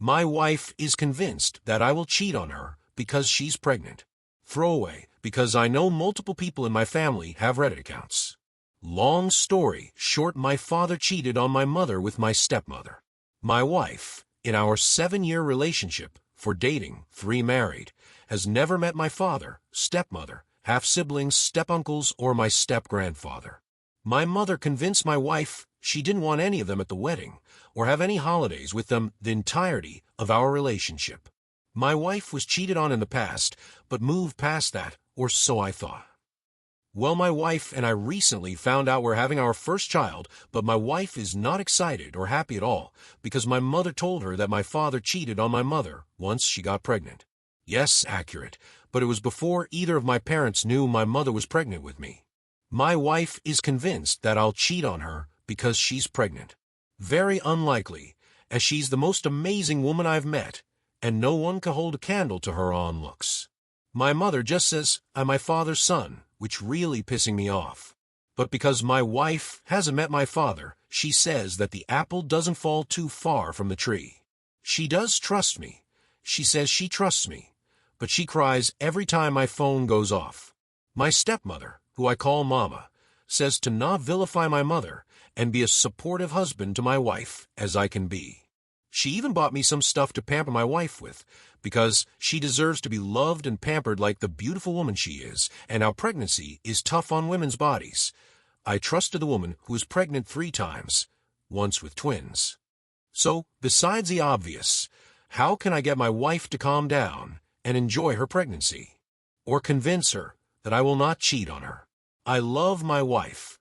My wife is convinced that I will cheat on her because she's pregnant. Throwaway, because I know multiple people in my family have Reddit accounts. Long story short, my father cheated on my mother with my stepmother. My wife, in our 7-year relationship, for dating, 3 married, has never met my father, stepmother, half-siblings, step-uncles, or my step-grandfather. My mother convinced my wife she didn't want any of them at the wedding, or have any holidays with them the entirety of our relationship. My wife was cheated on in the past, but moved past that, or so I thought. Well, my wife and I recently found out we're having our first child, but my wife is not excited or happy at all, because my mother told her that my father cheated on my mother once she got pregnant. Yes, accurate, but it was before either of my parents knew my mother was pregnant with me. My wife is convinced that I'll cheat on her because she's pregnant. Very unlikely, as she's the most amazing woman I've met, and no one can hold a candle to her on looks. My mother just says I'm my father's son, which really pissing me off. But because my wife hasn't met my father, she says that the apple doesn't fall too far from the tree. She does trust me. She says she trusts me, but she cries every time my phone goes off. My stepmother, who I call Mama, says to not vilify my mother and be a supportive husband to my wife as I can be. She even bought me some stuff to pamper my wife with, because she deserves to be loved and pampered like the beautiful woman she is, and our pregnancy is tough on women's bodies. I trusted the woman who was pregnant 3 times, once with twins. So, besides the obvious, how can I get my wife to calm down and enjoy her pregnancy? Or convince her that I will not cheat on her? I love my wife.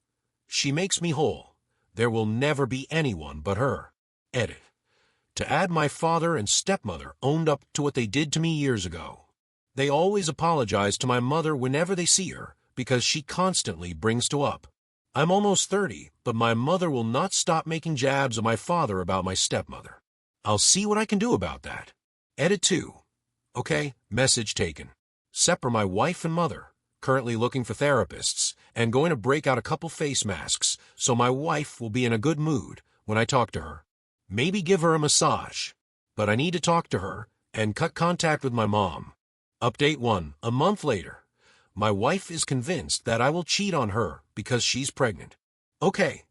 She makes me whole. There will never be anyone but her. Edit. To add, my father and stepmother owned up to what they did to me years ago. They always apologize to my mother whenever they see her, because she constantly brings to up. I'm almost 30, but my mother will not stop making jabs at my father about my stepmother. I'll see what I can do about that. Edit 2. Okay, message taken. Separate my wife and mother, currently looking for therapists, and going to break out a couple face masks so my wife will be in a good mood when I talk to her. Maybe give her a massage. But I need to talk to her and cut contact with my mom. Update 1. A month later. My wife is convinced that I will cheat on her because she's pregnant. Okay.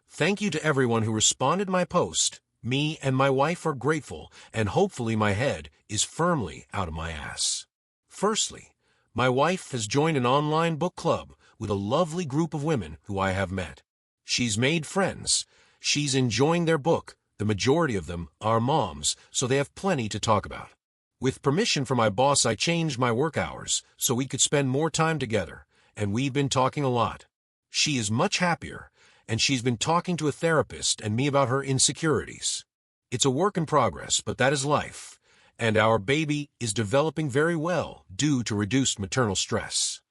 Thank you to everyone who responded to my post. Me and my wife are grateful, and hopefully my head is firmly out of my ass. Firstly, my wife has joined an online book club with a lovely group of women who I have met. She's made friends. She's enjoying their book. The majority of them are moms, so they have plenty to talk about. With permission from my boss, I changed my work hours so we could spend more time together, and we've been talking a lot. She is much happier, and she's been talking to a therapist and me about her insecurities. It's a work in progress, but that is life, and our baby is developing very well due to reduced maternal stress.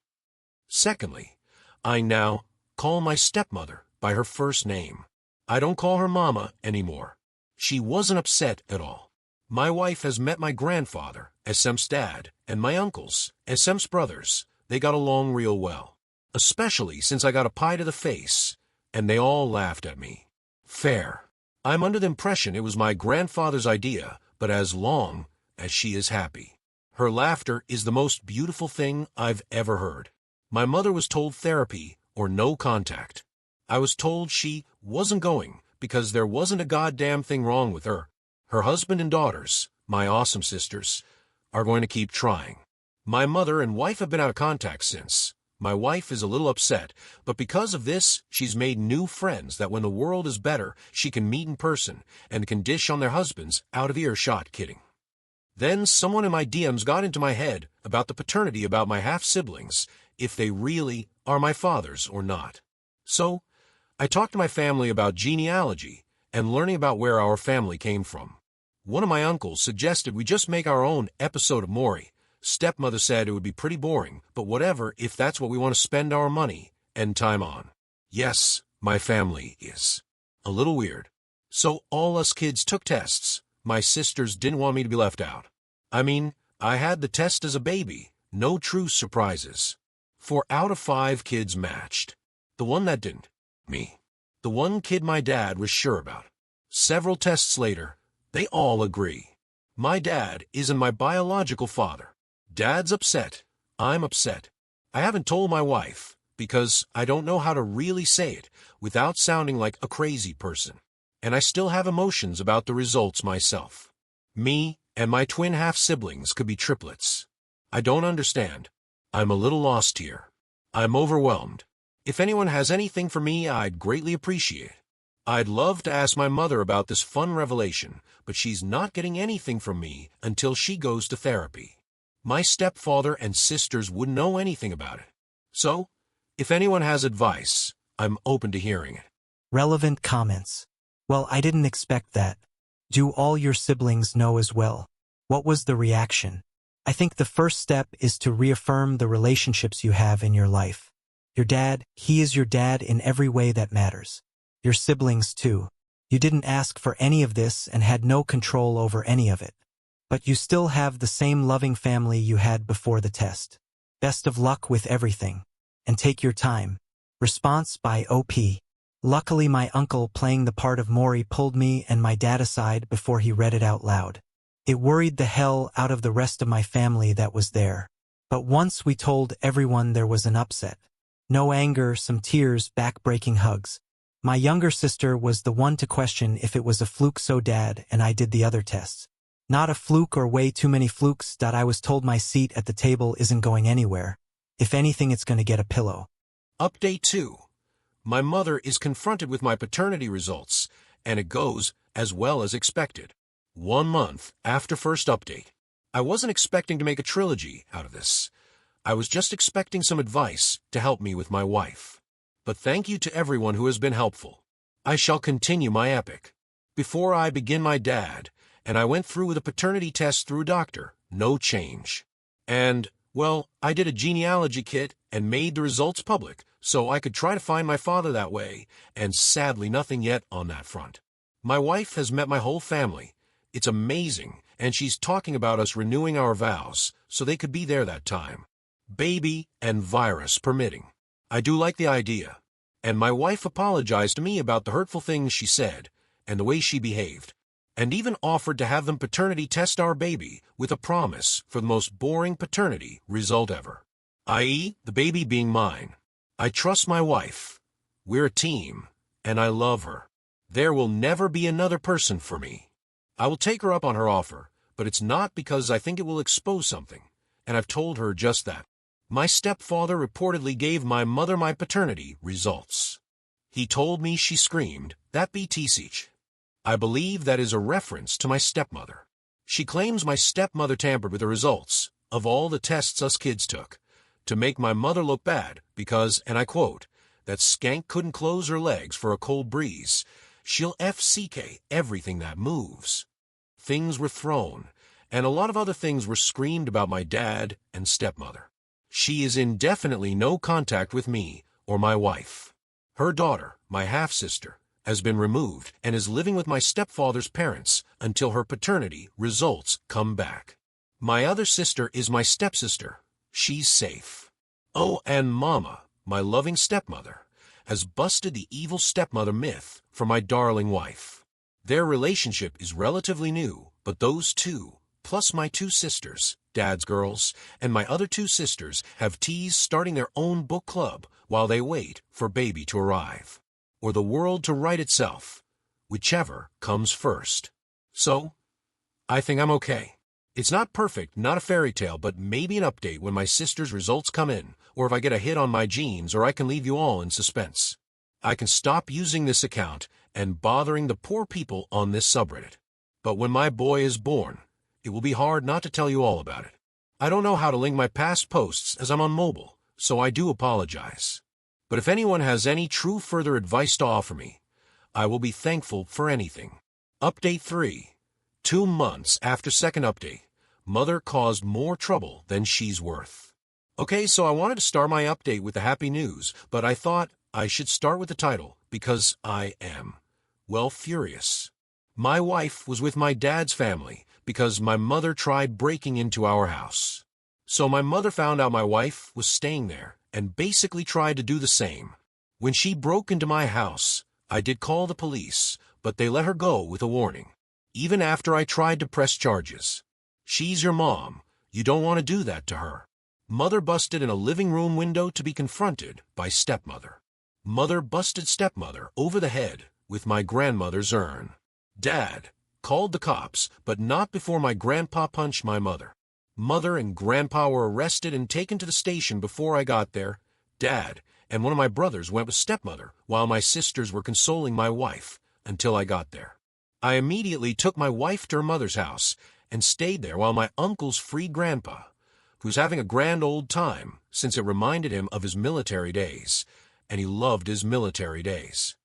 Secondly, I now call my stepmother by her first name. I don't call her Mama anymore. She wasn't upset at all. My wife has met my grandfather, SM's dad, and my uncles, SM's brothers. They got along real well. Especially since I got a pie to the face, and they all laughed at me. Fair. I'm under the impression it was my grandfather's idea, but as long as she is happy. Her laughter is the most beautiful thing I've ever heard. My mother was told therapy or no contact. I was told she wasn't going because there wasn't a goddamn thing wrong with her. Her husband and daughters, my awesome sisters, are going to keep trying. My mother and wife have been out of contact since. My wife is a little upset, but because of this, she's made new friends that when the world is better, she can meet in person and can dish on their husbands out of earshot. Kidding. Then someone in my DMs got into my head about the paternity about my half-siblings, if they really are my fathers or not. So, I talked to my family about genealogy and learning about where our family came from. One of my uncles suggested we just make our own episode of Maury. Stepmother said it would be pretty boring, but whatever if that's what we want to spend our money and time on. Yes, my family is a little weird. So all us kids took tests. My sisters didn't want me to be left out. I mean, I had the test as a baby. No true surprises. 4 out of 5 kids matched. The one that didn't. Me. The one kid my dad was sure about. Several tests later, they all agree. My dad isn't my biological father. Dad's upset. I'm upset. I haven't told my wife, because I don't know how to really say it without sounding like a crazy person. And I still have emotions about the results myself. Me and my twin half-siblings could be triplets. I don't understand. I'm a little lost here. I'm overwhelmed. If anyone has anything for me, I'd greatly appreciate it. I'd love to ask my mother about this fun revelation, but she's not getting anything from me until she goes to therapy. My stepfather and sisters wouldn't know anything about it. So, if anyone has advice, I'm open to hearing it. Relevant comments. Well, I didn't expect that. Do all your siblings know as well? What was the reaction? I think the first step is to reaffirm the relationships you have in your life. Your dad, he is your dad in every way that matters. Your siblings too. You didn't ask for any of this and had no control over any of it. But you still have the same loving family you had before the test. Best of luck with everything. And take your time. Response by OP. Luckily my uncle playing the part of Maury pulled me and my dad aside before he read it out loud. It worried the hell out of the rest of my family that was there. But once we told everyone there was an upset. No anger, some tears, back-breaking hugs. My younger sister was the one to question if it was a fluke, so Dad and I did the other tests. Not a fluke or way too many flukes. I was told my seat at the table isn't going anywhere. If anything, it's going to get a pillow. Update 2. My mother is confronted with my paternity results, and it goes as well as expected. 1 month after first update. I wasn't expecting to make a trilogy out of this. I was just expecting some advice to help me with my wife. But thank you to everyone who has been helpful. I shall continue my epic. Before I begin, my dad and I went through with a paternity test through a doctor. No change. And, well, I did a genealogy kit and made the results public so I could try to find my father that way, and sadly nothing yet on that front. My wife has met my whole family. It's amazing, and she's talking about us renewing our vows so they could be there that time. Baby and virus permitting. I do like the idea. And my wife apologized to me about the hurtful things she said and the way she behaved, and even offered to have them paternity test our baby with a promise for the most boring paternity result ever, i.e., the baby being mine. I trust my wife. We're a team, and I love her. There will never be another person for me. I will take her up on her offer, but it's not because I think it will expose something, and I've told her just that. My stepfather reportedly gave my mother my paternity results. He told me she screamed, "That be T-Sich." I believe that is a reference to my stepmother. She claims my stepmother tampered with the results of all the tests us kids took to make my mother look bad because, and I quote, "that skank couldn't close her legs for a cold breeze. She'll FCK everything that moves." Things were thrown, and a lot of other things were screamed about my dad and stepmother. She is in definitely no contact with me or my wife. Her daughter, my half-sister, has been removed and is living with my stepfather's parents until her paternity results come back. My other sister is my stepsister. She's safe. Oh, and Mama, my loving stepmother, has busted the evil stepmother myth for my darling wife. Their relationship is relatively new, but those two, plus my 2 sisters, Dad's girls, and my other 2 sisters have teased starting their own book club while they wait for baby to arrive, or the world to right itself, whichever comes first. So, I think I'm okay. It's not perfect, not a fairy tale, but maybe an update when my sister's results come in, or if I get a hit on my genes, or I can leave you all in suspense. I can stop using this account and bothering the poor people on this subreddit. But when my boy is born, it will be hard not to tell you all about it. I don't know how to link my past posts as I'm on mobile, so I do apologize. But if anyone has any true further advice to offer me, I will be thankful for anything. Update 3. 2 months after second update, mother caused more trouble than she's worth. Okay, so I wanted to start my update with the happy news, but I thought I should start with the title because I am, well, furious. My wife was with my dad's family because my mother tried breaking into our house. So my mother found out my wife was staying there and basically tried to do the same. When she broke into my house, I did call the police, but they let her go with a warning. even after I tried to press charges. She's your mom. You don't want to do that to her. Mother busted in a living room window to be confronted by stepmother. Mother busted stepmother over the head with my grandmother's urn. Dad called the cops, but not before my grandpa punched my mother. Mother and grandpa were arrested and taken to the station before I got there. Dad and one of my brothers went with stepmother while my sisters were consoling my wife until I got there. I immediately took my wife to her mother's house and stayed there while my uncles freed grandpa, who was having a grand old time since it reminded him of his military days, and he loved his military days.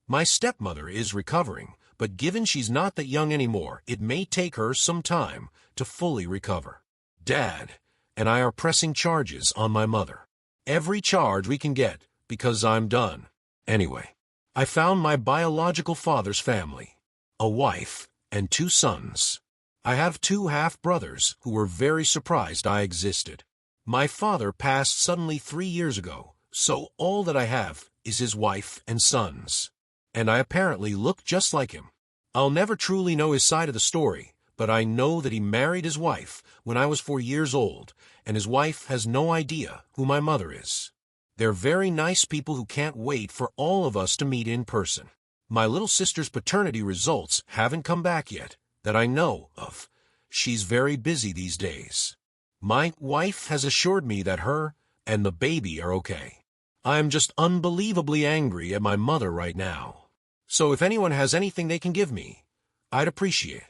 My stepmother is recovering, but given she's not that young anymore, it may take her some time to fully recover. Dad and I are pressing charges on my mother. Every charge we can get, because I'm done. Anyway, I found my biological father's family, a wife and 2 sons. I have 2 half-brothers who were very surprised I existed. My father passed suddenly 3 years ago, so all that I have is his wife and sons. And I apparently look just like him. I'll never truly know his side of the story, but I know that he married his wife when I was 4 years old, and his wife has no idea who my mother is. They're very nice people who can't wait for all of us to meet in person. My little sister's paternity results haven't come back yet, that I know of. She's very busy these days. My wife has assured me that her and the baby are okay. I am just unbelievably angry at my mother right now. So if anyone has anything they can give me, I'd appreciate it.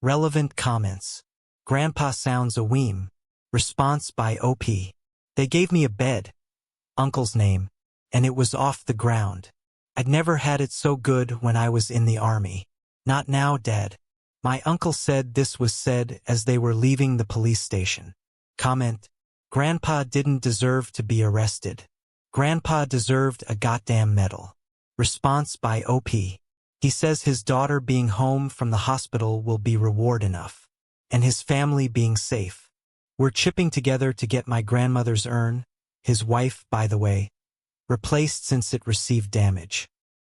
Relevant comments. Grandpa sounds a weem. Response by OP. They gave me a bed, uncle's name, and it was off the ground. I'd never had it so good when I was in the army. Not now, Dad. My uncle said this was said as they were leaving the police station. Comment. Grandpa didn't deserve to be arrested. Grandpa deserved a goddamn medal. Response by OP. He says his daughter being home from the hospital will be reward enough. And his family being safe. We're chipping together to get my grandmother's urn, his wife, by the way, replaced since it received damage.